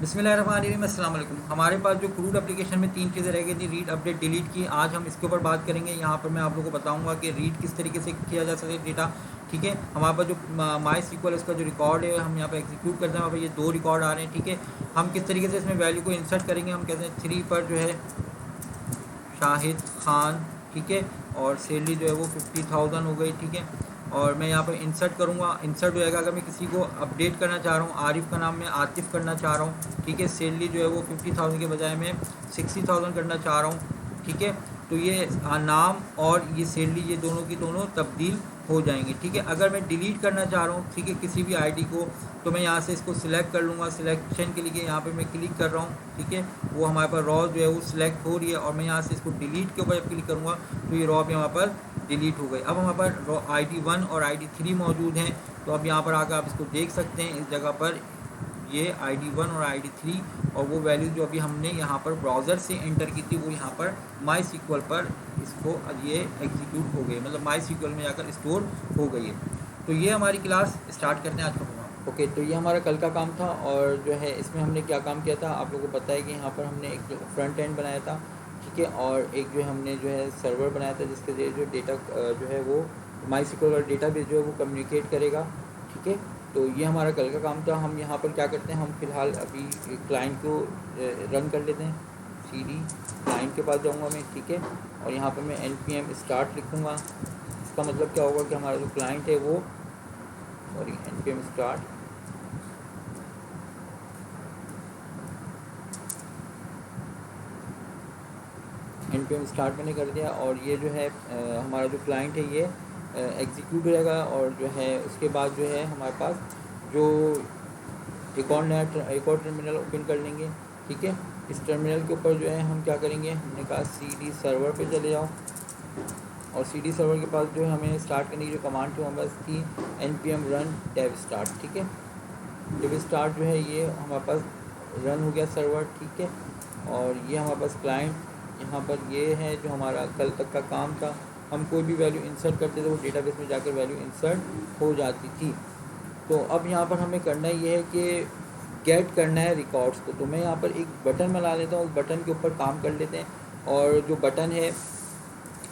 बिस्मिल्लाहिर्रहमानिर्रहीम, अस्सलाम वालेकुम। हमारे पास जो क्रूड एप्लीकेशन में तीन चीज़ें रह गई थी, रीड, अपडेट, डिलीट की। आज हम इसके ऊपर बात करेंगे। यहाँ पर मैं आप लोगों को बताऊंगा कि रीड किस तरीके से किया जा सकता है डेटा। ठीक है, हमारे पास जो माई सीक्वल इसका जो रिकॉर्ड है हम यहाँ पर एग्जीक्यूट करते हैं। वहाँ पर ये दो रिकॉर्ड आ रहे हैं। ठीक है, हम किस तरीके से इसमें वैल्यू को इंसर्ट करेंगे। हम कहते हैं 3 पर जो है शाहिद खान, ठीक है, और सैलरी जो है वो 50,000 हो गई। ठीक है, और मैं यहाँ पर इंसर्ट करूँगा, इंसर्ट हो जाएगा। अगर मैं किसी को अपडेट करना चाह रहा हूँ, आरिफ का नाम मैं आतिफ करना चाह रहा हूँ। ठीक है, सैलरी जो है वो 50,000 के बजाय मैं 60,000 करना चाह रहा हूँ। ठीक है, तो ये नाम और ये सैलरी, ये दोनों की दोनों तब्दील हो जाएंगी। ठीक है, अगर मैं डिलीट करना चाह रहा हूँ, ठीक है, किसी भी आईडी को, तो मैं यहाँ से इसको सिलेक्ट कर लूँगा। सिलेक्शन के लिए यहाँ पे मैं क्लिक कर रहा हूँ। ठीक है, वो हमारे पास रॉ जो है वो सिलेक्ट हो रही है, और मैं यहाँ से इसको डिलीट के ऊपर जब क्लिक करूँगा तो ये रॉ भी हमारे पर डिलीट हो गई। अब हमारे पास रॉ ID1 और ID3 मौजूद हैं। तो अब यहाँ पर आकर आप इसको देख सकते हैं। इस जगह पर ये ID1 और ID3 और वो वैल्यू जो अभी हमने यहाँ पर ब्राउज़र से एंटर की थी, वो यहाँ पर माई सीक्वल पर इसको ये एग्जीक्यूट हो गई, मतलब माई सीक्वल में जाकर स्टोर हो गई है। तो ये हमारी क्लास स्टार्ट करते हैं आज का प्रोग्राम। ओके, तो ये हमारा कल का काम था, और जो है इसमें हमने क्या काम किया था आप लोगों को पता है कि यहाँ पर हमने एक फ्रंट एंड बनाया था। ठीक है, और एक जो हमने जो है सर्वर बनाया था, जिसके जरिए जो डेटा जो है वो माई सीक्वल और डेटा बेस जो है वो कम्युनिकेट करेगा। ठीक है, तो ये हमारा कल का काम था। हम यहाँ पर क्या करते हैं, हम फ़िलहाल अभी क्लाइंट को रन कर लेते हैं। CD क्लाइंट के पास जाऊँगा मैं। ठीक है, और यहाँ पर मैं npm स्टार्ट लिखूँगा। इसका मतलब क्या होगा कि हमारा जो क्लाइंट है वो, sorry, npm start, npm start मैंने कर दिया, और ये जो है हमारा जो क्लाइंट है ये एग्जीक्यूट हो जाएगा। और जो है उसके बाद जो है हमारे पास जो एक और टर्मिनल ओपन कर लेंगे। ठीक है, इस टर्मिनल के ऊपर जो है हम क्या करेंगे, हमने कहा CD सर्वर पे चले जाओ, और CD सर्वर के पास जो है हमें स्टार्ट करने की जो कमांड थी हमारे पास थी npm run dev start। ठीक है, dev start जो है ये हमारे पास रन हो गया सर्वर। ठीक है, और ये हमारे पास क्लाइंट यहाँ पर ये है जो हमारा कल तक का काम था। हम कोई भी वैल्यू इंसर्ट करते थे वो डेटाबेस में जाकर वैल्यू इंसर्ट हो जाती थी। तो अब यहाँ पर हमें करना ये है कि गेट करना है रिकॉर्ड्स को। तो मैं यहाँ पर एक बटन बना लेता हूँ, उस बटन के ऊपर काम कर लेते हैं। और जो बटन है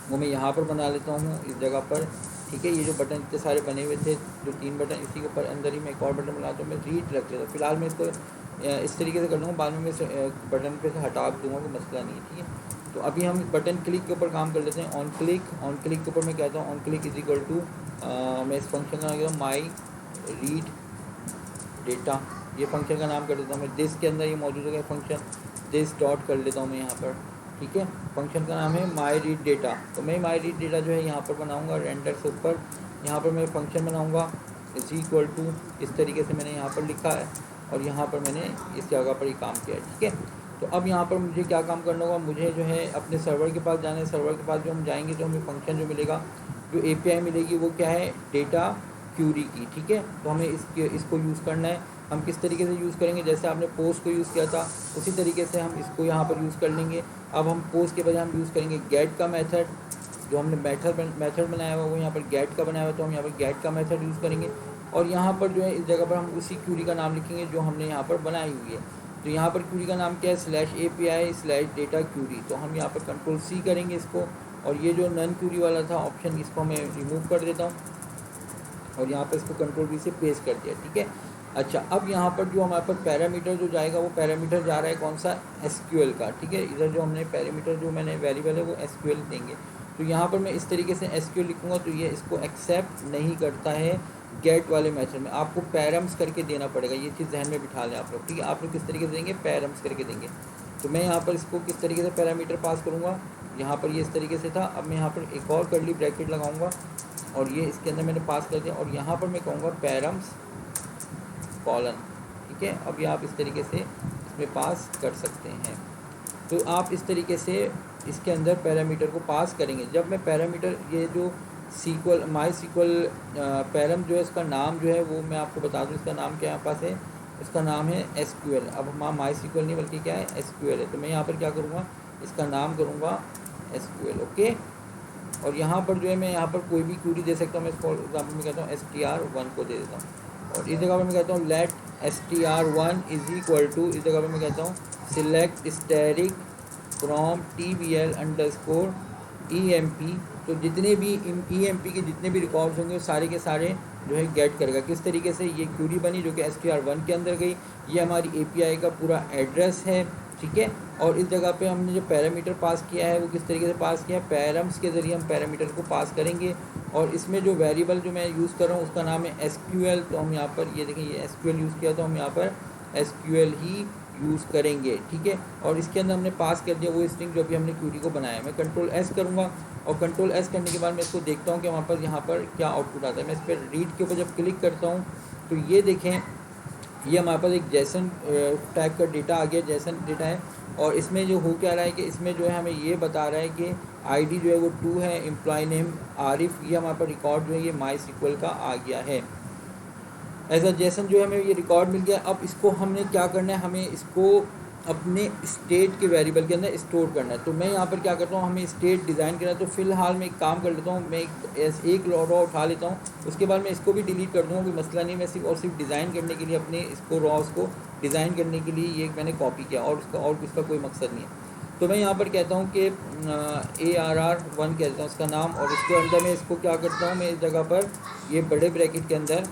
वो मैं यहाँ पर बना लेता हूँ इस जगह पर। ठीक है, ये जो बटन इतने सारे बने हुए थे, जो 3 बटन, इसी के ऊपर अंदर ही मैं एक और बटन बनाता हूँ, मैं रीड रख लेता हूँ। फिलहाल मैं इसको इस तरीके से कर लूँगा, बाद में मैं बटन पे से हटा दूँगा, कोई मसला नहीं है। ठीक है, तो अभी हम बटन क्लिक के ऊपर काम कर लेते हैं। ऑन क्लिक के ऊपर मैं कहता हूँ on click is equal to, मैं इस फंक्शन का नाम माई रीड डेटा, ये फंक्शन का नाम कर देता हूँ मैं। दिस के अंदर ये मौजूद होगा फंक्शन, दिस डॉट कर लेता हूँ मैं यहाँ पर। ठीक है, फंक्शन का नाम है माई रीड डेटा। तो मैं माई रीड डेटा जो है यहाँ पर बनाऊँगा रेंडर से ऊपर। यहाँ पर मैं फंक्शन बनाऊँगा इज इक्वल टू, इस तरीके से मैंने यहाँ पर लिखा है, और यहाँ पर मैंने इस जगह पर ही काम किया है। ठीक है, तो अब यहाँ पर मुझे क्या काम करना होगा, मुझे जो है अपने सर्वर के पास जाना है। सर्वर के पास जो हम जाएंगे तो हमें फंक्शन जो मिलेगा, जो API मिलेगी वो क्या है, डेटा क्यूरी की। ठीक है, तो हमें इसको यूज़ करना है। हम किस तरीके से यूज़ करेंगे, जैसे आपने पोस्ट को यूज़ किया था उसी तरीके से हम इसको यहाँ पर यूज़ कर लेंगे। अब हम पोस्ट के बजाय हम यूज़ करेंगे गेट का मेथड। जो हमने मेथड बनाया हुआ वो यहाँ पर गेट का बनाया हुआ, तो हम यहाँ पर गेट का मेथड यूज़ करेंगे। और यहाँ पर जो है इस जगह पर हम उसी क्यूरी का नाम लिखेंगे जो हमने यहाँ पर बनाई हुई है। तो यहाँ पर क्यूरी का नाम क्या है, /API/data क्यूरी। तो हम यहाँ पर Ctrl+C करेंगे इसको, और ये जो नन क्यूरी वाला था ऑप्शन, इसको मैं रिमूव कर देता हूँ, और यहाँ पर इसको Ctrl+V से पेस्ट कर दिया। ठीक है, अच्छा, अब यहाँ पर जो हमारे पास पैरामीटर जो जाएगा वो पैरामीटर जा रहा है कौन सा, SQL का। ठीक है, इधर जो हमने पैरामीटर जो मैंने वेरिएबल है वो SQL देंगे। तो यहाँ पर मैं इस तरीके से SQL लिखूँगा, तो ये इसको एक्सेप्ट नहीं करता है गेट वाले मेथड में। आपको पैरम्स करके देना पड़ेगा, ये चीज़ जहन में बिठा लें आप लोग। ठीक है, आप लोग किस तरीके से देंगे, पैरम्स करके देंगे। तो मैं यहाँ पर इसको किस तरीके से पैरामीटर पास करूँगा, यहाँ पर ये इस तरीके से था। अब मैं यहाँ पर एक और कर्ली ब्रैकेट लगाऊँगा, और ये इसके अंदर मैंने पास कर दिया, और यहाँ पर मैं कहूँगा पैरम्स कॉलन। ठीक है, अभी आप इस तरीके से इसमें पास कर सकते हैं। तो आप इस तरीके से इसके अंदर पैरामीटर को पास करेंगे। जब मैं पैरामीटर, ये जो माई सीक्वल पैरम जो है, इसका नाम जो है वो मैं आपको बता दूं, इसका नाम क्या यहाँ पास है, इसका नाम है SQL। अब हमारा माई सीक्वल नहीं बल्कि क्या है, SQL है। तो मैं यहाँ पर क्या करूँगा, इसका नाम करूँगा SQL। ओके, और यहाँ पर जो है मैं यहाँ पर कोई भी क्यूरी दे सकता हूँ। मैं फॉर एग्जाम्पल में कहता हूँ STR1 को दे देता हूँ, और इस जगह पर मैं कहता हूँ late str1 is equal to, इस जगह पर मैं कहता हूँ select static from tbl underscore emp। तो जितने भी emp के जितने भी रिकॉर्ड्स होंगे सारे के सारे जो है गेट करेगा। किस तरीके से, ये क्यूरी बनी जो कि str1 के अंदर गई, ये हमारी API का पूरा एड्रेस है, ठीक है। और इस जगह पे हमने जो पैरामीटर पास किया है वो किस तरीके से पास किया है, पैरम्स के ज़रिए हम पैरामीटर को पास करेंगे। और इसमें जो वेरिएबल जो मैं यूज़ कर रहा हूँ उसका नाम है SQL। तो हम यहाँ पर ये देखें, ये SQL यूज़ किया, तो हम यहाँ पर SQL ही यूज़ करेंगे, ठीक है। और इसके अंदर हमने पास कर दिया वो स्ट्रिंग जो भी हमने क्यूरी को बनाया है। मैं कंट्रोल S करूँगा और कंट्रोल S करने के बाद मैं इसको देखता हूँ कि वहाँ पर यहाँ पर क्या आउटपुट आता है। मैं इस पर रीड के ऊपर जब क्लिक करता हूँ तो ये देखें, ये हमारे पास एक जैसन टाइप का डेटा आ गया, जैसन डेटा है। और इसमें जो हो क्या रहा है कि इसमें जो है हमें ये बता रहा है कि आईडी जो है वो 2 है, एम्प्लॉय नेम आरिफ, ये हमारे पास रिकॉर्ड जो है ये MySQL का आ गया है। एज अ जेसन जो है हमें ये रिकॉर्ड मिल गया। अब इसको हमने क्या करना है, हमें इसको अपने स्टेट के वेरिएबल के अंदर स्टोर करना है। तो मैं यहाँ पर क्या करता हूँ, हमें स्टेट डिज़ाइन करना है। तो फिलहाल मैं एक काम कर लेता हूँ, मैं एक रॉ उठा लेता हूँ, उसके बाद मैं इसको भी डिलीट कर दूँगा, कोई मसला नहीं। मैं सिर्फ और सिर्फ डिज़ाइन करने के लिए अपने इसको रॉस को डिज़ाइन करने के लिए ये मैंने कॉपी किया, और उसका और इसका कोई मकसद नहीं है। तो मैं यहाँ पर कहता हूँ कि ARR1 कहता हूँ इसका नाम, और इसके अंदर मैं इसको क्या करता हूँ, मैं इस जगह पर ये बड़े ब्रैकेट के अंदर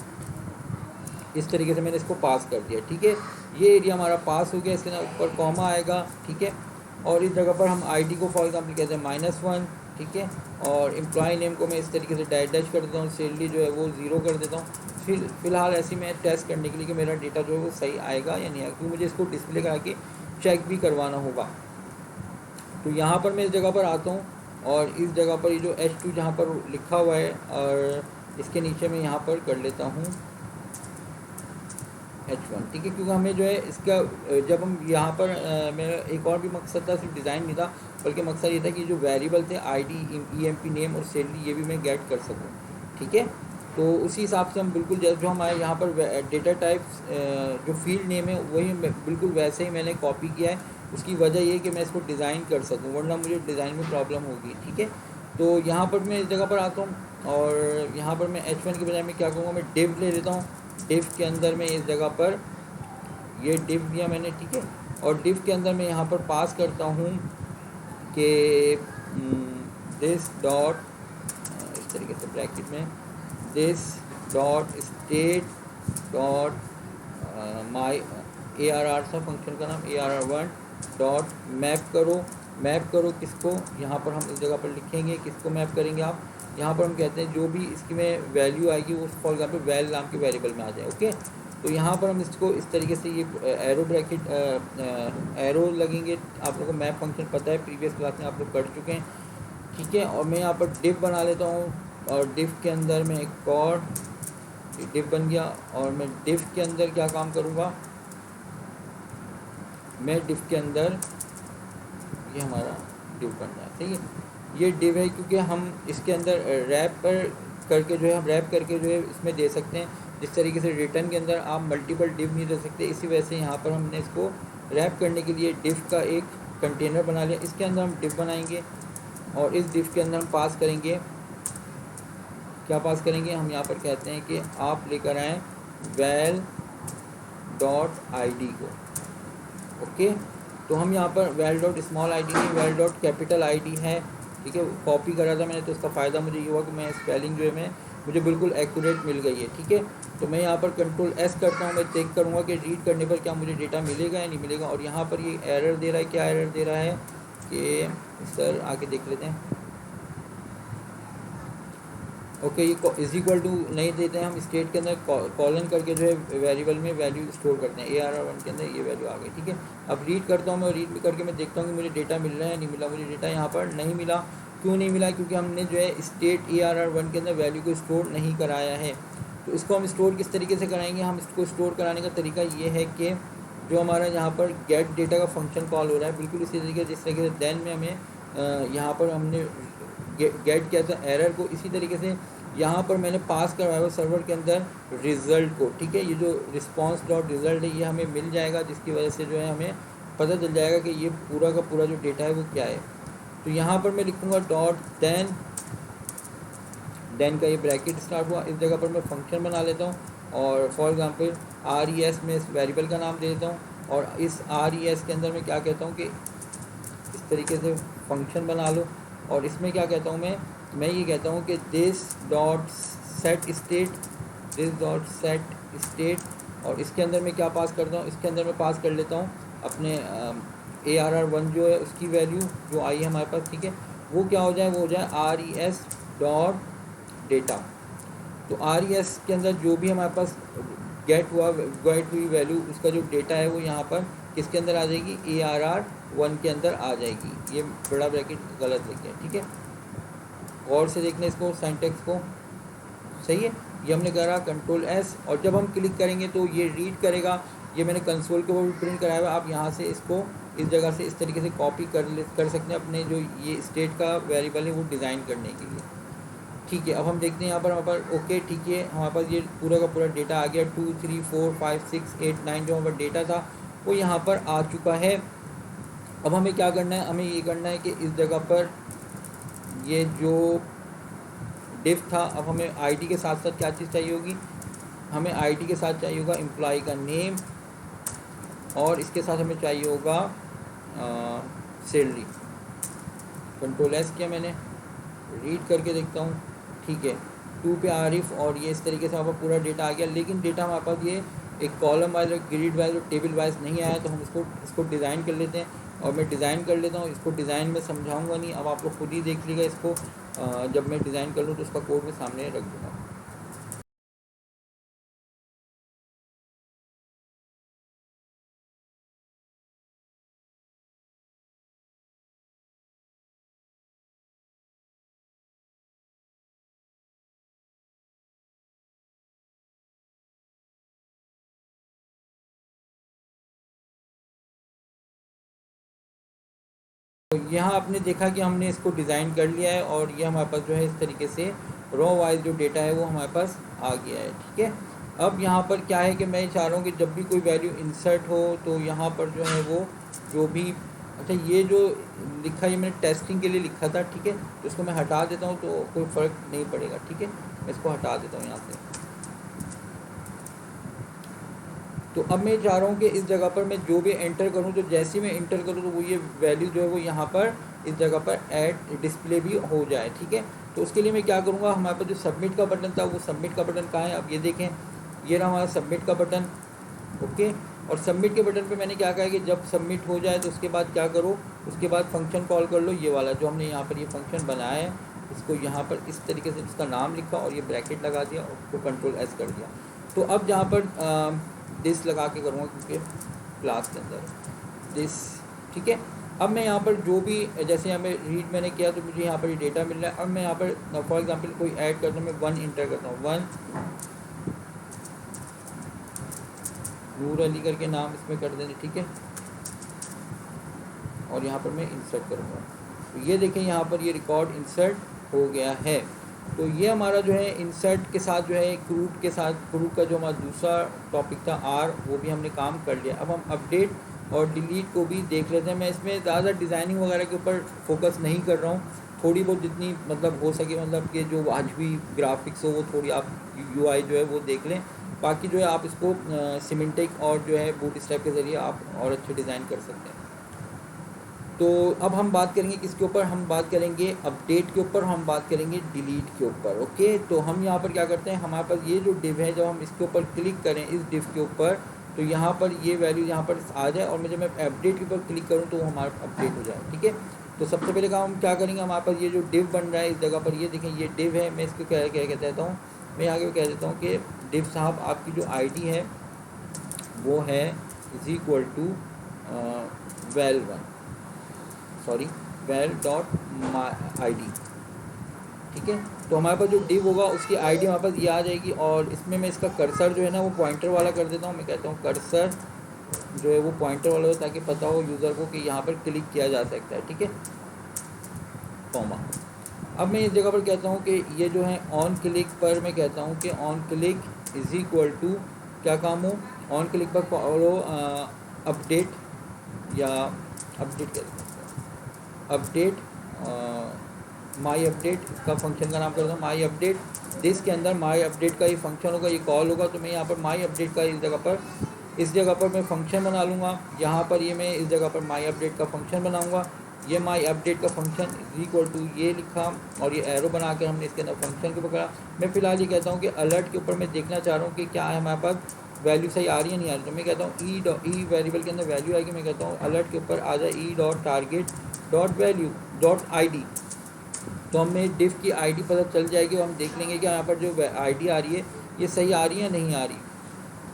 इस तरीके से मैंने इसको पास कर दिया, ठीक है। ये एरिया हमारा पास हो गया, इसके ना ऊपर कॉमा आएगा, ठीक है। और इस जगह पर हम आईडी को फॉर एग्जाम्पल कहते हैं -1, ठीक है। और एम्प्लॉय नेम को मैं इस तरीके से डैश कर देता हूँ, सैलरी जो है वो 0 कर देता हूँ। फिलहाल ऐसे मैं टेस्ट करने के लिए कि मेरा डेटा जो है वो सही आएगा या नहीं आएगा, क्योंकि मुझे इसको डिस्प्ले करा के चेक भी करवाना होगा। तो यहाँ पर मैं इस जगह पर आता हूँ, और इस जगह पर ये जो H2 जहाँ पर लिखा हुआ है, और इसके नीचे मैं यहाँ पर कर लेता हूँ H1, ठीक है। क्योंकि हमें जो है इसका जब हम यहाँ पर मेरा एक और भी मकसद था, सिर्फ डिज़ाइन नहीं था, बल्कि मकसद ये था कि जो वेरिएबल थे आईडी, EMP नेम और सैलरी, ये भी मैं गेट कर सकूँ, ठीक है। तो उसी हिसाब से हम बिल्कुल जैसे जो हमारे यहाँ पर डेटा टाइप्स जो फील्ड नेम है वही बिल्कुल वैसे ही मैंने कॉपी किया है। उसकी वजह ये कि मैं इसको डिज़ाइन कर सकूँ, वरना मुझे डिज़ाइन में प्रॉब्लम होगी, ठीक है। तो यहाँ पर मैं इस जगह पर आता हूँ, और यहाँ पर मैं H1 के बजाय मैं क्या करूँगा, मैं डिव ले लेता हूँ। डिव के अंदर में इस जगह पर ये डिव दिया मैंने, ठीक है। और डिव के अंदर मैं यहाँ पर पास करता हूँ कि दिस डॉट, इस तरीके से ब्रैकेट में this dot state dot my ARR सा फंक्शन का नाम ARR1 डॉट मैप करो किसको, यहाँ पर हम इस जगह पर लिखेंगे किसको मैप करेंगे आप। यहाँ पर हम कहते हैं जो भी इसकी में वैल्यू आएगी वो फॉर एग्जाम्पल वैल नाम के वेरिएबल में आ जाए, ओके। तो यहाँ पर हम इसको इस तरीके से ये एरो ब्रैकेट एरो लगेंगे। आप लोगों को मैप फंक्शन पता है, प्रीवियस क्लास में आप लोग कर चुके हैं, ठीक है। और मैं यहाँ पर डिव बना लेता हूँ, और डिव के अंदर मैं एक और डिव बन गया। और मैं डिव के अंदर क्या काम करूँगा, मैं डिव के अंदर ये हमारा डिव बन रहा है, ठीक है। ये डिव है क्योंकि हम इसके अंदर रैप पर करके जो है हम रैप करके जो है इसमें दे सकते हैं। जिस तरीके से रिटर्न के अंदर आप मल्टीपल डिव नहीं दे सकते, इसी वजह से यहाँ पर हमने इसको रैप करने के लिए डिव का एक कंटेनर बना लिया। इसके अंदर हम डिव बनाएंगे, और इस डिव के अंदर हम पास करेंगे, क्या पास करेंगे, हम यहाँ पर कहते हैं कि आप लेकर आएँ वैल डॉट ID को, ओके। तो हम यहाँ पर वैल डॉट स्मॉल ID नहीं, वैल डॉट कैपिटल ID है, ठीक है। कॉपी करा था मैंने, तो इसका फ़ायदा मुझे ये हुआ कि मैं स्पेलिंग जो है मैं मुझे बिल्कुल एक्यूरेट मिल गई है, ठीक है। तो मैं यहाँ पर कंट्रोल S करता हूँ, मैं चेक करूँगा कि रीड करने पर क्या मुझे डेटा मिलेगा या नहीं मिलेगा। और यहाँ पर ये एरर दे रहा है, क्या एरर दे रहा है कि सर आके देख लेते हैं, ओके। ये इज इक्वल टू नहीं देते हैं, हम स्टेट के अंदर कॉलन करके जो है वेरिएबल में वैल्यू स्टोर करते हैं। ARR1 के अंदर ये वैल्यू आ गई, ठीक है। अब रीड करता हूँ मैं, रीड करके मैं देखता हूँ कि मुझे डेटा मिल रहा है या नहीं मिला। मुझे डेटा यहाँ पर नहीं मिला। क्यों नहीं मिला, क्योंकि हमने जो है स्टेट ARR1 के अंदर वैल्यू को स्टोर नहीं कराया है। तो इसको हम स्टोर किस तरीके से कराएंगे, हम इसको स्टोर कराने का तरीका ये है कि जो हमारा यहाँ पर गेट डेटा का फंक्शन कॉल हो रहा है, बिल्कुल इसी तरीके जिस तरीके से देन में हमें यहाँ पर हमने गेट किया था एरर को, इसी तरीके से यहाँ पर मैंने पास करवाया हुआ सर्वर के अंदर रिज़ल्ट को, ठीक है। ये जो रिस्पॉन्स डॉट रिज़ल्ट है ये हमें मिल जाएगा, जिसकी वजह से जो है हमें पता चल जाएगा कि ये पूरा का पूरा जो डेटा है वो क्या है। तो यहाँ पर मैं लिखूँगा डॉट देन का ये ब्रैकेट स्टार्ट हुआ, इस जगह पर मैं फंक्शन बना लेता हूँ, और फॉर एग्जांपल res में इस वेरिएबल का नाम दे देता हूँ, और इस res के अंदर मैं क्या कहता हूँ कि इस तरीके से फंक्शन बना लो, और इसमें क्या कहता हूँ मैं ये कहता हूँ कि दिस डॉट सेट स्टेट, और इसके अंदर मैं क्या पास करता हूँ, इसके अंदर मैं पास कर लेता हूँ अपने ARR1 जो है उसकी वैल्यू जो आई है हमारे पास, ठीक है। वो क्या हो जाए, वो हो जाए res डॉट डेटा। तो res के अंदर जो भी हमारे पास गेट हुई वैल्यू, उसका जो डेटा है वो यहाँ पर किसके अंदर आ जाएगी, ARR1 के अंदर आ जाएगी। ये बड़ा ब्रैकेट गलत लिखे, ठीक है, गौर से देखना इसको, सिंटैक्स को, सही है। ये हमने करा Ctrl+S, और जब हम क्लिक करेंगे तो ये रीड करेगा। ये मैंने कंसोल के ऊपर भी प्रिंट कराया हुआ, आप यहाँ से इसको इस जगह से इस तरीके से कॉपी कर सकते हैं अपने जो ये स्टेट का वेरिएबल है वो डिज़ाइन करने के लिए, ठीक है। अब हम देखते हैं यहाँ पर हमारे पास ओके, ठीक है, हमारे पास ये पूरा का पूरा डेटा आ गया। 2 3 4 5 6 8 9 जो हमारे पास डेटा था वो यहाँ पर आ चुका है। अब हमें क्या करना है, हमें ये करना है कि इस जगह पर ये जो डिफ था, अब हमें आईडी के साथ साथ क्या चीज़ चाहिए होगी, हमें आईडी के साथ चाहिए होगा एम्प्लॉय का नेम, और इसके साथ हमें चाहिए होगा सैलरी। Ctrl+S किया मैंने, रीड करके देखता हूँ, ठीक है। 2 पे आरिफ, और ये इस तरीके से हमारे पास पूरा डेटा आ गया, लेकिन डेटा हमारे पास ये एक कॉलम वाइज और ग्रिड वाइज और टेबल वाइज नहीं आया। तो हम इसको डिज़ाइन कर लेते हैं, और मैं डिज़ाइन कर लेता हूँ। इसको डिज़ाइन में समझाऊंगा नहीं, अब आप लोग खुद ही देख लीजिएगा इसको। जब मैं डिज़ाइन कर लूँ तो उसका कोड मैं सामने रख दूँगा। तो यहाँ आपने देखा कि हमने इसको डिज़ाइन कर लिया है, और ये हमारे पास जो है इस तरीके से रो वाइज जो डेटा है वो हमारे पास आ गया है, ठीक है। अब यहाँ पर क्या है कि मैं चाह रहा हूँ कि जब भी कोई वैल्यू इंसर्ट हो तो यहाँ पर जो है वो जो भी, अच्छा ये जो लिखा है मैंने टेस्टिंग के लिए लिखा था, ठीक है, तो इसको मैं हटा देता हूँ तो कोई फ़र्क नहीं पड़ेगा, ठीक है। मैं इसको हटा देता हूँ यहाँ से। तो अब मैं चाह रहा हूँ कि इस जगह पर मैं जो भी एंटर करूँ, तो जैसे ही मैं एंटर करूँ तो वो ये वैल्यू जो है वो यहाँ पर इस जगह पर ऐड डिस्प्ले भी हो जाए, ठीक है। तो उसके लिए मैं क्या करूँगा, हमारे पास जो सबमिट का बटन था वो सबमिट का बटन कहाँ है, अब ये देखें, ये रहा हमारा सबमिट का बटन, ओके। और सबमिट के बटन पे मैंने क्या कहा है कि जब सबमिट हो जाए तो उसके बाद क्या करो, उसके बाद फंक्शन कॉल कर लो, ये वाला जो हमने यहाँ पर ये फंक्शन बनाया है, इसको यहाँ पर इस तरीके से इसका नाम लिखा और ये ब्रैकेट लगा दिया और उसको Ctrl+S कर दिया। तो अब जहाँ पर दिस लगा के करूँगा क्योंकि क्लास के अंदर दिस, ठीक है। अब मैं यहाँ पर जो भी, जैसे यहाँ पर रीड मैंने किया तो मुझे यहाँ पर ये डेटा मिल रहा है। अब मैं यहाँ पर फॉर एग्जांपल कोई ऐड करता हूँ, मैं 1 इंटर करता हूँ, 1 नूर अली करके नाम इसमें कर देंगे, ठीक है। और यहाँ पर मैं इंसर्ट करूँगा, तो ये देखें यहाँ पर ये रिकॉर्ड इंसर्ट हो गया है। तो ये हमारा जो है इंसर्ट के साथ जो है क्रूट के साथ, क्रूट का जो हमारा दूसरा टॉपिक था आर, वो भी हमने काम कर लिया। अब हम अपडेट और डिलीट को भी देख लेते हैं। मैं इसमें ज़्यादा डिज़ाइनिंग वगैरह के ऊपर फोकस नहीं कर रहा हूँ, थोड़ी बहुत जितनी मतलब हो सके, मतलब कि जो वाजबी ग्राफिक्स हो वो थोड़ी आप यूआई जो है वो देख लें। बाकी जो है आप इसको सिमेंटिक और जो है बूटस्ट्रैप के ज़रिए आप और अच्छे डिज़ाइन कर सकते हैं। तो अब हम बात करेंगे किसके ऊपर, हम बात करेंगे अपडेट के ऊपर, हम बात करेंगे डिलीट के ऊपर, ओके। तो हम यहाँ पर क्या करते हैं, हमारे पास ये जो डिव है, जब हम इसके ऊपर क्लिक करें इस डिव के ऊपर, तो यहाँ पर ये वैल्यू यहाँ पर आ जाए, और मैं जब मैं अपडेट के ऊपर क्लिक करूँ तो वो हमारा अपडेट हो जाए, ठीक है। तो सबसे पहले काम हम क्या करेंगे, हमारे पास ये जो डिव बन रहा है इस जगह पर, ये देखें ये डिव है, मैं इसको क्या क्या कहता हूँ, मैं आगे कह देता हूँ कि डिव साहब आपकी जो ID है वो है = val1, सॉरी val.id, ठीक है। तो हमारे पास जो डिव होगा उसकी ID हमारे पास ये आ जाएगी, और इसमें मैं इसका कर्सर जो है ना वो पॉइंटर वाला कर देता हूँ। मैं कहता हूँ कर्सर जो है वो पॉइंटर वाला हो, ताकि पता हो यूज़र को कि यहाँ पर क्लिक किया जा सकता है, ठीक है, कॉमा। अब मैं इस जगह पर कहता हूँ कि ये जो है ऑन क्लिक पर, मैं कहता हूँ कि ऑन क्लिक = क्या काम हो, ऑन क्लिक पर फॉलो अपडेट या अपडेट कहते हैं, अपडेट माई अपडेट का फंक्शन का नाम करता हूँ माई अपडेट। दिस के अंदर माई अपडेट का ये फंक्शन होगा, ये कॉल होगा, तो मैं यहाँ पर माई अपडेट का इस जगह पर मैं फंक्शन बना लूँगा। यहाँ पर ये मैं इस जगह पर माई अपडेट का फंक्शन बनाऊँगा। ये माई अपडेट का फंक्शन इक्वल टू ये लिखा और ये एरो बना के हमने इसके अंदर फंक्शन को पकड़ा। मैं फिलहाल ये कहता हूँ कि अलर्ट के ऊपर मैं देखना चाह रहा हूँ कि क्या है हमारे पास वैल्यू सही आ रही है नहीं आ रही। तो मैं कहता हूँ ई वेरिएबल के अंदर वैल्यू आएगी, मैं कहता हूँ अलर्ट के ऊपर आ जाए E dot target dot value dot I. तो हमें डिफ की आईडी पता चल जाएगी और हम देख लेंगे कि यहाँ पर जो आईडी आ रही है ये सही आ रही है नहीं आ रही।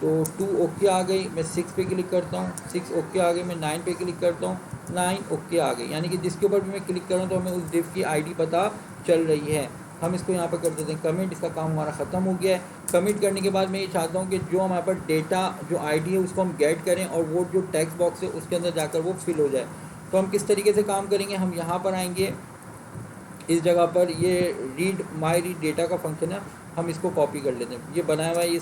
तो 2 ओके आ गई, मैं 6 पे क्लिक करता हूँ, 6 ओके आ गई, मैं 9 पे क्लिक करता हूँ, 9 ओके आ गई। यानी कि जिसके ऊपर भी मैं क्लिक कर रहा हूँ तो हमें उस डिफ की आईडी पता चल रही है। हम इसको यहाँ पर कर देते हैं कमिट। इसका काम हमारा ख़त्म हो गया है। कमिट करने के बाद मैं ये चाहता हूँ कि जो हमारे पास डेटा जो आईडी है उसको हम गेट करें और वो जो टेक्स्ट बॉक्स है उसके अंदर जाकर वो फिल हो जाए। तो हम किस तरीके से काम करेंगे, हम यहाँ पर आएंगे, इस जगह पर ये रीड माई रीड डेटा का फंक्शन है, हम इसको कॉपी कर लेते हैं। ये बनाया हुआ है, ये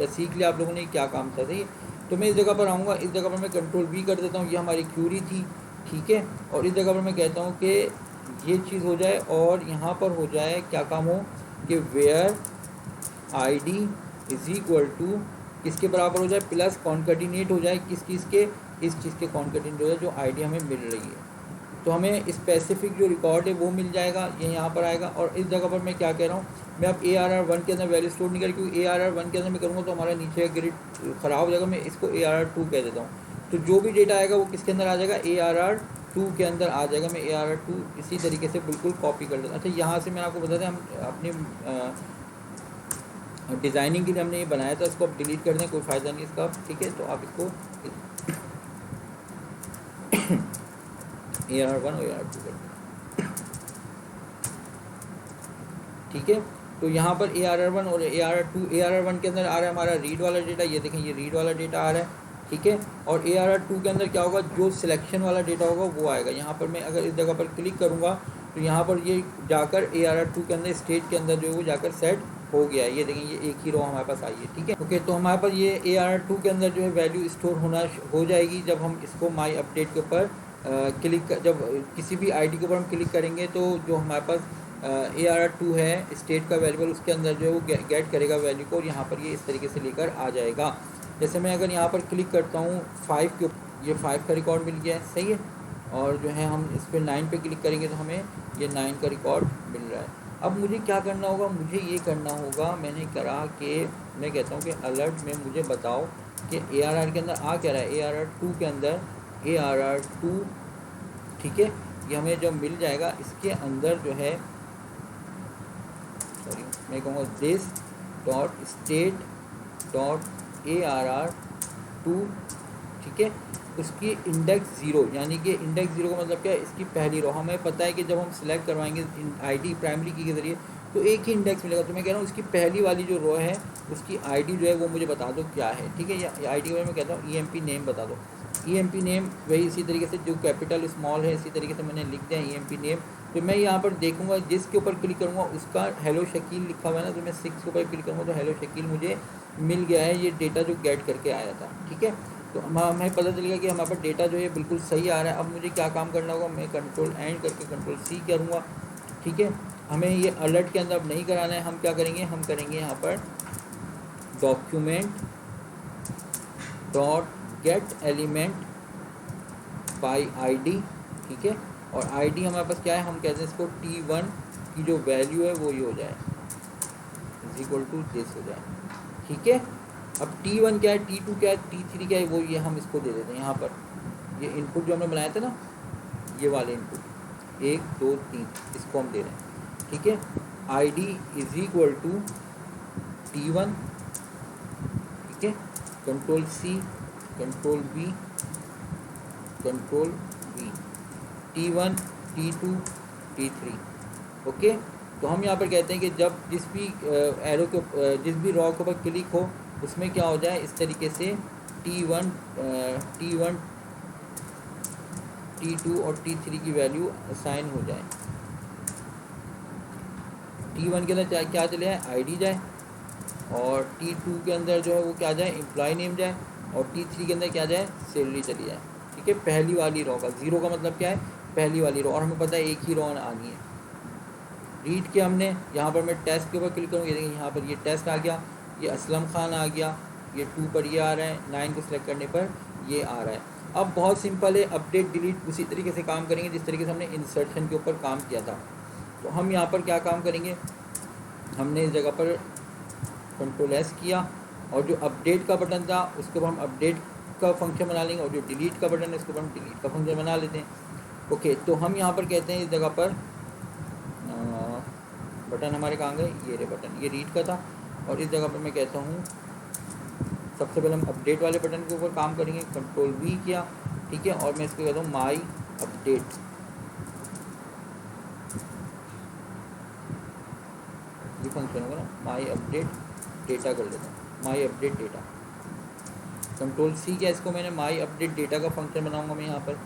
सीख लिया आप लोगों ने क्या काम था, सही है। तो मैं इस जगह पर आऊँगा, इस जगह पर मैं कंट्रोल वी कर देता हूँ, ये हमारी क्यूरी थी, ठीक है। और इस जगह पर मैं कहता हूँ कि ये चीज़ हो जाए और यहाँ पर हो जाए क्या काम हो कि where I D is equal to किसके बराबर हो जाए, प्लस कॉन्कर्डिनेट हो जाए किस चीज़ के, इस चीज़ के कॉन्कर्डिनेट हो जाए जो आई डी हमें मिल रही है। तो हमें स्पेसिफिक जो रिकॉर्ड है वो मिल जाएगा, ये यहाँ पर आएगा। और इस जगह पर मैं क्या कह रहा हूँ, मैं अब ARR1 के अंदर वैल्यू स्टोर नहीं करें, क्योंकि ARR1 के अंदर मैं करूँगा तो हमारा नीचे ग्रिड ख़राब हो जाएगा। मैं इसको ARR2 कह देता हूँ। तो जो भी डेटा आएगा वो किसके अंदर आ जाएगा, ARR2 के अंदर आ जाएगा। मैं ARR2 इसी तरीके से बिल्कुल कॉपी कर देता हूँ। अच्छा, यहाँ से मैं आपको बता दें, हम अपनी डिज़ाइनिंग के लिए हमने ये बनाया था, इसको आप डिलीट कर दें, कोई फ़ायदा नहीं इसका, ठीक है। तो आप इसको ARR1 और ARR2 कर दें, ठीक है। तो यहाँ पर ARR1 और ARR1 के अंदर आ रहा है हमारा रीड वाला डेटा, ये देखें ये रीड वाला डेटा आ रहा है, ठीक है। और ARR2 के अंदर क्या होगा, जो सिलेक्शन वाला डेटा होगा वो आएगा। यहाँ पर मैं अगर इस जगह पर क्लिक करूँगा तो यहाँ पर ये जाकर ARR2 के अंदर स्टेट के अंदर जो है वो जाकर सेट हो गया है। ये देखें ये एक ही रो हमारे पास आई है, ठीक है। ओके, तो हमारे पास ये ARR2 के अंदर जो है वैल्यू स्टोर हो जाएगी जब हम इसको माई अपडेट के ऊपर जब किसी भी आईडी के ऊपर हम क्लिक करेंगे तो जो हमारे पास ARR2 है स्टेट का वेरिएबल, उसके अंदर जो है वो गेट करेगा वैल्यू को और यहाँ पर ये इस तरीके से लेकर आ जाएगा। जैसे मैं अगर यहाँ पर क्लिक करता हूँ 5 के, ये 5 का रिकॉर्ड मिल गया है, सही है। और जो है हम इस पर 9 पे क्लिक करेंगे तो हमें ये 9 का रिकॉर्ड मिल रहा है। अब मुझे क्या करना होगा, मुझे ये करना होगा, मैंने करा कि मैं कहता हूँ कि अलर्ट में मुझे बताओ कि ARR के अंदर आ क्या रहा है। ARR2 के अंदर ARR2, ठीक है, ये हमें जब मिल जाएगा इसके अंदर जो है, सॉरी मैं कहूँगा this dot state dot ARR2, ठीक है, उसकी इंडेक्स 0, यानी कि इंडेक्स 0 का मतलब क्या है, इसकी पहली रो। हमें पता है कि जब हम सिलेक्ट करवाएंगे आईडी प्राइमरी की के ज़रिए तो एक ही इंडेक्स मिलेगा। तो मैं कह रहा हूँ इसकी पहली वाली जो रो है उसकी आईडी जो है वो मुझे बता दो क्या है, ठीक है। या आईडी के बारे में कहता हूँ EMP नेम बता दो। EMP नेम वही इसी तरीके से जो कैपिटल स्मॉल है इसी तरीके से मैंने लिख दिया EMP नेम। तो मैं यहाँ पर देखूंगा जिसके ऊपर क्लिक करूँगा उसका हेलो शकील लिखा हुआ है ना, तो मैं 6 के ऊपर क्लिक करूँगा तो हेलो शकील मुझे मिल गया है, ये डेटा जो गेट करके आया था, ठीक है। तो हमें पता चलेगा कि हमारे पास डेटा जो है बिल्कुल सही आ रहा है। अब मुझे क्या काम करना होगा, मैं कंट्रोल एंड करके कंट्रोल C करूँगा, ठीक है। हमें ये अलर्ट के अंदर अब नहीं कराना है, हम क्या करेंगे, हम करेंगे यहाँ पर document dot get element by ID, ठीक है। और ID हमारे पास क्या है, हम कहते हैं इसको T1 की जो वैल्यू है वो ये हो जाए इज इक्वल टू दिस हो जाए, ठीक है। अब T1 क्या है, T2 क्या है, T3 क्या है, वो ये हम इसको दे देते हैं। यहाँ पर ये इनपुट जो हमने बनाया था ना, ये वाले इनपुट 1 2 3 इसको हम दे रहे हैं, ठीक है। ID is equal to T1, ठीक है, control C control V control V, T1 T2 T3, okay. तो हम यहाँ पर कहते हैं कि जब जिस भी एरो के जिस भी रॉ के ऊपर क्लिक हो उसमें क्या हो जाए, इस तरीके से T1 T2 और T3 की वैल्यू असाइन हो जाए। T1 के अंदर क्या चले जाए, ID जाए, और T2 के अंदर जो है वो क्या जाए, एम्प्लॉय नेम जाए, और T3 के अंदर क्या जाए, सैलरी चली जाए, ठीक है। पहली वाली रो का 0 का मतलब क्या है, पहली वाली रो, और हमें पता है एक ही रो आनी है, रीड किया हमने, यहाँ पर मैं टेस्ट के ऊपर क्लिक करूँ, ये देखिए यहाँ पर ये टेस्ट आ गया, ये असलम खान आ गया, ये 2 पर ये आ रहा है, 9 को सिलेक्ट करने पर ये आ रहा है। अब बहुत सिंपल है, अपडेट डिलीट उसी तरीके से काम करेंगे जिस तरीके से हमने इंसर्शन के ऊपर काम किया था। तो हम यहाँ पर क्या काम करेंगे, हमने इस जगह पर कंट्रोल एस किया और जो अपडेट का बटन था उसके ऊपर हम अपडेट का फंक्शन बना लेंगे और जो डिलीट का बटन है उसके ऊपर हम डिलीट का फंक्शन बना लेते हैं। ओके, तो हम यहाँ पर कहते हैं इस जगह पर बटन हमारे कहाँ गए, ये रे बटन, ये रीड का था, और इस जगह पर मैं कहता हूँ सबसे पहले हम अपडेट वाले बटन के ऊपर काम करेंगे, कंट्रोल वी किया, ठीक है, और मैं इसको कहता हूँ माई अपडेट। ये फंक्शन होगा ना, माई अपडेट डेटा कर लेता हूँ, माई अपडेट डेटा, कंट्रोल सी किया, इसको मैंने माई अपडेट डेटा का फंक्शन बनाऊंगा मैं यहाँ पर,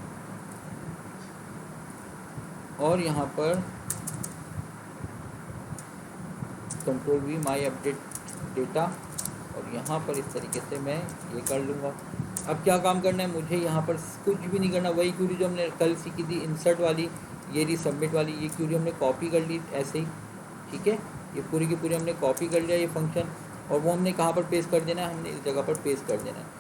और यहाँ पर control we my update data, और यहाँ पर इस तरीके से मैं ये कर लूँगा। अब क्या काम करना है मुझे, यहाँ पर कुछ भी नहीं करना, वही क्यूरी जो हमने कल सीखी थी इंसर्ट वाली, ये री सबमिट वाली, ये क्यूरी हमने कॉपी कर ली ऐसे ही, ठीक है, ये पूरी की पूरी हमने कॉपी कर लिया ये फंक्शन, और वो हमने कहाँ पर पेस्ट कर देना है, हमने इस जगह पर पेस्ट कर देना है।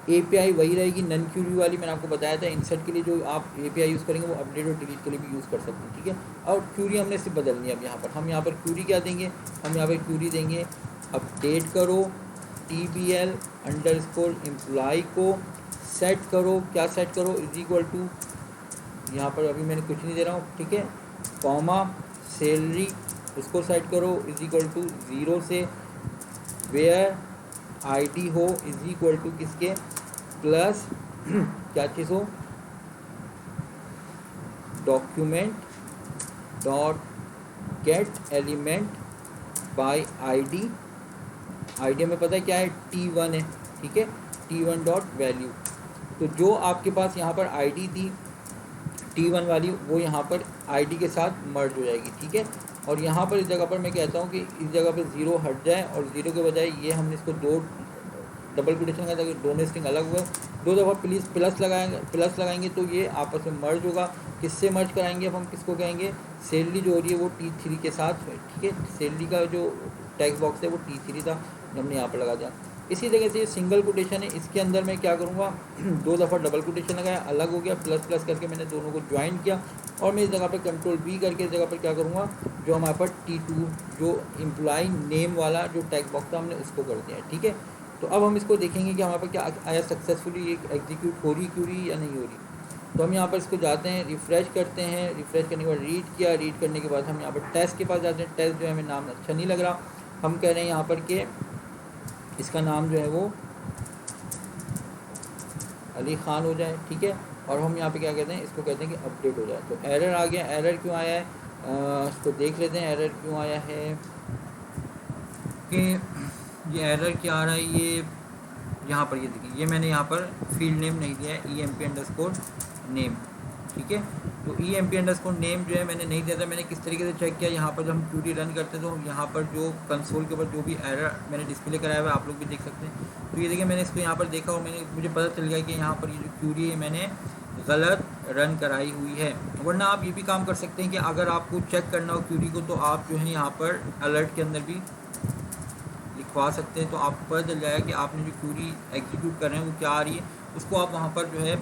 API वही रहेगी नन क्यूरी वाली, मैंने आपको बताया था इंसर्ट के लिए जो आप API यूज़ करेंगे वो अपडेट और डिलीट के लिए भी यूज़ कर सकते हैं, ठीक है। और क्यूरी हमने सिर्फ बदलनी है। अब यहाँ पर हम यहाँ पर क्यूरी क्या देंगे, हम यहाँ पर क्यूरी देंगे अपडेट करो TBL अंडरस्कोर एम्प्लॉय को सेट करो, क्या सेट करो, इज इक्वल टू, यहाँ पर अभी मैंने कुछ नहीं दे रहा हूँ, ठीक है, कॉमा सैलरी उसको सेट करो इज इक्वल टू 0 से, वेयर ID हो इज इक्वल टू किसके, प्लस क्या चीज़ हो, document dot get element by ID, ID में पता है क्या है, T1 है, ठीक है, T1 डॉट वैल्यू। तो जो आपके पास यहाँ पर ID थी T1 वाली, वो यहाँ पर ID के साथ मर्ज हो जाएगी, ठीक है। और यहाँ पर इस जगह पर मैं कहता हूँ कि इस जगह पर 0 हट जाए, और 0 के बजाय ये हमने इसको 2 डबल कोटेशन का, ताकि दोनों स्ट्रिंग अलग हुए, 2 दफ़ा प्लस लगाएंगे तो ये आपस में मर्ज होगा। किससे मर्ज कराएंगे, अब हम किसको कहेंगे, सैलरी जो हो रही है वो T3 के साथ, ठीक है, सैलरी का जो टैक्स बॉक्स है वो T3 था, हमने यहाँ पर लगा दिया। इसी तरह से ये सिंगल कोटेशन है, इसके अंदर मैं क्या करूँगा 2 दफ़ा डबल कोटेशन लगाया, अलग हो गया, प्लस प्लस करके मैंने दोनों को ज्वाइन किया, और मैं इस जगह पर कंट्रोल B करके इस जगह पर क्या करूँगा, जो हमारे पास T2 जो एम्प्लॉय नेम वाला जो टैक्स बॉक्स था हमने उसको कर दिया है, ठीक है। तो अब हम इसको देखेंगे कि हमारे पास क्या आया, सक्सेसफुली ये एग्जीक्यूट हो रही क्यूरी या नहीं हो रही। तो हम यहाँ पर इसको जाते हैं, रिफ़्रेश करते हैं, रिफ़्रेश करने के बाद रीड किया, रीड करने के बाद हम यहाँ पर टेस्ट के पास जाते हैं। टेस्ट जो है हमें नाम अच्छा नहीं लग रहा, हम कह रहे हैं यहाँ पर कि इसका नाम जो है वो अली खान हो जाए, ठीक है। और हम यहाँ पे क्या कहते हैं, इसको कहते हैं कि अपडेट हो जाए। तो एरर आ गया, एरर क्यों आया है, इसको देख लेते हैं एरर क्यों आया है, कि ये एरर क्या आ रहा है, ये यहाँ पर ये देखिए, ये मैंने यहाँ पर फील्ड नेम नहीं दिया है, EMP अंडरस्कोर नेम, ठीक है। तो EMP अंडरस्कोर नेम जो है मैंने नहीं दिया था। मैंने किस तरीके से चेक किया, यहाँ पर जब हम क्यूरी रन करते हैं तो यहाँ पर जो कंसोल के ऊपर जो भी एरर मैंने डिस्प्ले कराया हुआ है आप लोग भी देख सकते हैं। तो ये देखिए मैंने इसको यहाँ पर देखा और मुझे पता चल गया कि यहाँ पर ये जो क्यूरी है मैंने गलत रन कराई हुई है। वरना आप ये भी काम कर सकते हैं कि अगर आपको चेक करना हो क्यूरी को, तो आप जो है यहाँ पर अलर्ट के अंदर भी लिखवा सकते हैं, तो आपको पता चल जाएगा कि आपने जो क्यूरी एग्जीक्यूट कर रहे हैं वो क्या आ रही है। उसको आप वहाँ पर जो है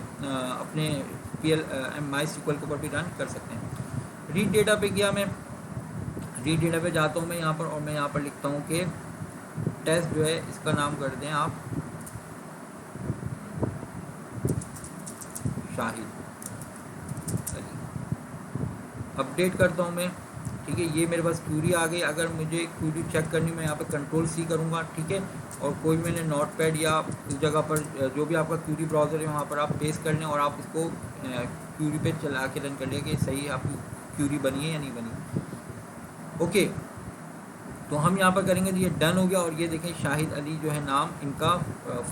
अपने MySQL के ऊपर भी रन कर सकते हैं। रीड डेटा पे गया मैं, रीड डेटा पे जाता हूँ मैं यहाँ पर, और मैं यहाँ पर लिखता हूँ कि टेस्ट जो है इसका नाम कर दें आप शाहिद अली। अपडेट करता हूँ मैं, ठीक है। ये मेरे पास क्यूरी आ गई। अगर मुझे क्यूरी चेक करनी, मैं यहाँ पर कंट्रोल C करूँगा, ठीक है। और कोई मैंने नोट पैड या उस जगह पर जो भी आपका क्यूरी ब्राउज़र है वहाँ पर आप पेस्ट कर लें और आप इसको क्यूरी पे चला के रन कर लें कि सही आपकी क्यूरी बनी है या नहीं बनी। ओके, तो हम यहाँ पर करेंगे, ये डन हो गया। और ये देखें शाहिद अली जो है नाम इनका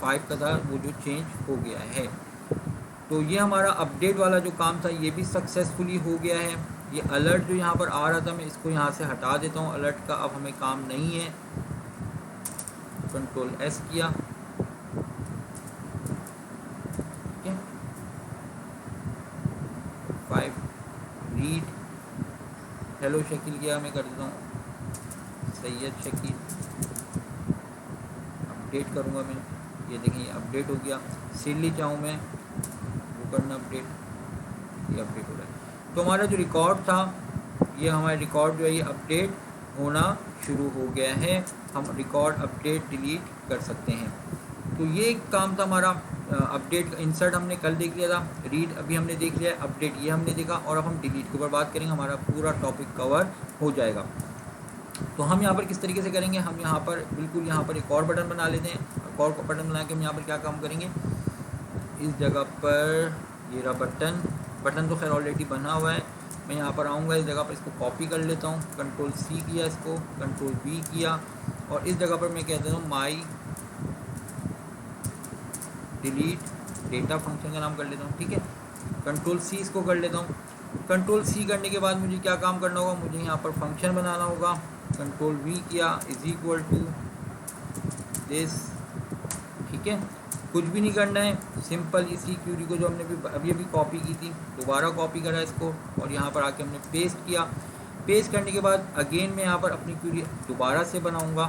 5 का था, वो जो चेंज हो गया है। तो ये हमारा अपडेट वाला जो काम था ये भी सक्सेसफुली हो गया है। ये अलर्ट जो यहाँ पर आ रहा था मैं इसको यहाँ से हटा देता हूँ, अलर्ट का अब हमें काम नहीं है। कंट्रोल S किया, ठीक है। 5 रीड हेलो शकील किया, मैं कर देता हूँ सैयद शकील, अपडेट करूँगा मैं, ये देखें ये अपडेट हो गया। सिल्ली चाहूँ मैं वो करना अपडेट, ये अपडेट हो रहा है। तो हमारा जो रिकॉर्ड था ये हमारा रिकॉर्ड जो है ये अपडेट होना शुरू हो गया है। हम रिकॉर्ड अपडेट डिलीट कर सकते हैं। तो ये एक काम था हमारा अपडेट का। इंसर्ट हमने कल देख लिया था, रीड अभी हमने देख लिया है, अपडेट ये हमने देखा, और अब हम डिलीट के ऊपर बात करेंगे, हमारा पूरा टॉपिक कवर हो जाएगा। तो हम यहाँ पर किस तरीके से करेंगे, हम यहाँ पर बिल्कुल यहाँ पर एक और बटन बना लेते हैं। एक और बटन बना के हम यहाँ पर क्या काम करेंगे, इस जगह पर ये रहा बटन तो खैर ऑलरेडी बना हुआ है। मैं यहाँ पर आऊँगा, इस जगह पर इसको कॉपी कर लेता हूँ, कंट्रोल सी किया, इसको कंट्रोल वी किया, और इस जगह पर मैं कह देता हूँ माई डिलीट डेटा फंक्शन का नाम कर लेता हूँ। ठीक है, कंट्रोल सी इसको कर लेता हूँ। कंट्रोल सी करने के बाद मुझे क्या काम करना होगा, मुझे यहाँ पर फंक्शन बनाना होगा। कंट्रोल वी किया, इज इक्वल टू दिस। ठीक है, कुछ भी नहीं करना है, सिंपल इसी क्यूरी को जो हमने अभी अभी कॉपी की थी दोबारा कॉपी करा इसको, और यहाँ पर आके हमने पेस्ट किया। पेस्ट करने के बाद अगेन मैं यहाँ पर अपनी क्यूरी दोबारा से बनाऊँगा।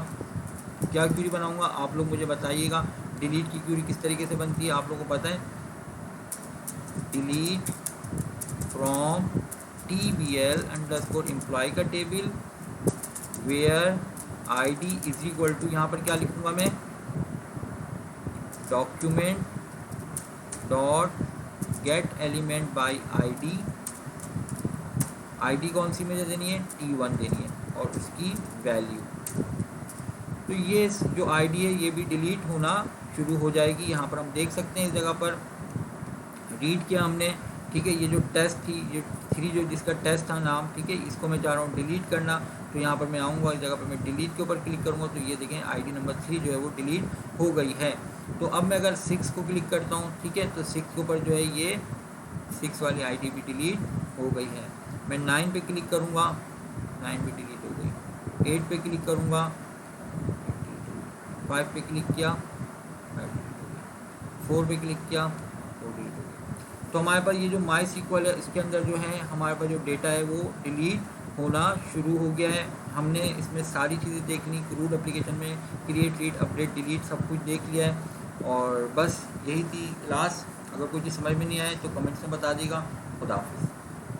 क्या क्यूरी बनाऊँगा आप लोग मुझे बताइएगा। डिलीट की क्यूरी किस तरीके से बनती है आप लोगों को पता है, डिलीट फ्रॉम tbl_employee का table where id is equal to, यहाँ पर क्या लिखूँगा मैं, document dot get element by id। id कौन सी मुझे देनी है, t1 देनी है, और उसकी वैल्यू। तो ये जो id है ये भी डिलीट होना शुरू हो जाएगी। यहाँ पर हम देख सकते हैं इस जगह पर रीड किया हमने। ठीक है, ये जो टेस्ट थी, ये 3 जो जिसका टेस्ट था नाम, ठीक है, इसको मैं चाह रहा हूँ डिलीट करना। तो यहाँ पर मैं आऊँगा, इस जगह पर मैं डिलीट के ऊपर क्लिक करूँगा, तो ये देखें आईडी नंबर 3 जो है वो डिलीट हो गई है। तो अब मैं अगर 6 को क्लिक करता हूँ, ठीक है, तो 6 के ऊपर जो है ये 6 वाली आईडी भी डिलीट हो गई है। मैं 9 पे क्लिक करूँगा, 9 भी डिलीट हो गई। 8 पे क्लिक करूँगा, 5 पे क्लिक किया, 4 पे क्लिक किया, 4 डिलीट हो गई। तो हमारे पास ये जो माई सीक्वल है इसके अंदर जो है हमारे पास जो डेटा है वो डिलीट होना शुरू हो गया है। हमने इसमें सारी चीज़ें देख ली, रूट एप्लीकेशन में क्रिएट, रीड, अपडेट, डिलीट सब कुछ देख लिया है, और बस यही थी क्लास। अगर कोई चीज़ समझ में नहीं आए तो कमेंट्स में बता दीजिएगा। खुदा हाफिज़।